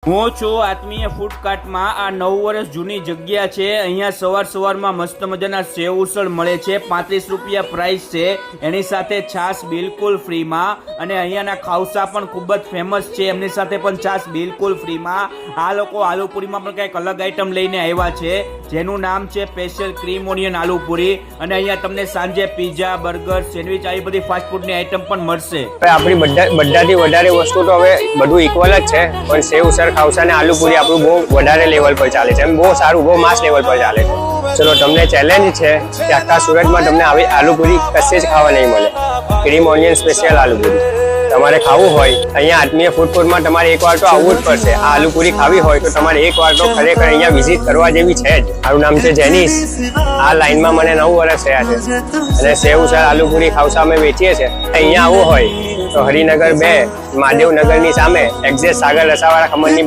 હું છું આત્મીય ફૂડ કાર્ટમાં। આ 9 વર્ષ જૂની જગ્યા છે। અહીંયા સવારમાં મસ્ત મજાના સેવ ઉસળ મળે છે। 35 રૂપિયા પ્રાઇસ છે। એની સાથે છાશ બિલકુલ ફ્રીમાં, અને અહીંયાના ખાવસા પણ ખૂબ જ ફેમસ છે। એમની સાથે પણ છાશ બિલકુલ ફ્રીમાં। આ લોકો આલુપુરીમાં પણ કંઈક અલગ આઈટમ લઈને આવ્યા છે, જેનું નામ છે સ્પેશિયલ ક્રીમ ઓનિયન આલુપુરી। અને અહીંયા તમને સાંજે પીઝા, બર્ગર, સેન્ડવિચ આવી બધી ફાસ્ટ ફૂડની આઈટમ પણ મળશે। આપણી બધાથી વધારે વસ્તુ તો હવે બધું ઇક્વલ જ છે, પણ સેવ ઉસળ ખાવસા ને આલુપુરી આપણું બહુ વધારે લેવલ પર ચાલે છે, એમ બહુ સારું, બહુ માસ લેવલ પર ચાલે છે। ચલો, તમને ચેલેન્જ છે કે આખા સુરતમાં તમને આવી આલુપુરી કશે જ ખાવા નહીં મળે। ક્રીમ ઓનિયન સ્પેશિયલ આલુપુરી તમારે ખાવું હોય અહીંયા આત્મીય ફૂડ કોર્ટમાં તમારે એકવાર તો આવવું જ પડશે। આ આલુપુરી ખાવી હોય તો તમારે એકવાર તો ખરેખર અહીંયા વિઝિટ કરવા જેવી છે જ। મારું નામ છે જેનિસ। આ લાઈનમાં મને 9 વર્ષ થયા છે, અને સેવ ઉસળ આલુપુરી ખાવસા અમે વેચીએ છીએ। અહીંયા આવવું હોય તો હરિનગર 2 મહાદેવનગરની સામે એક્ઝેક્ટ સાગર રસાવાળા ખમણની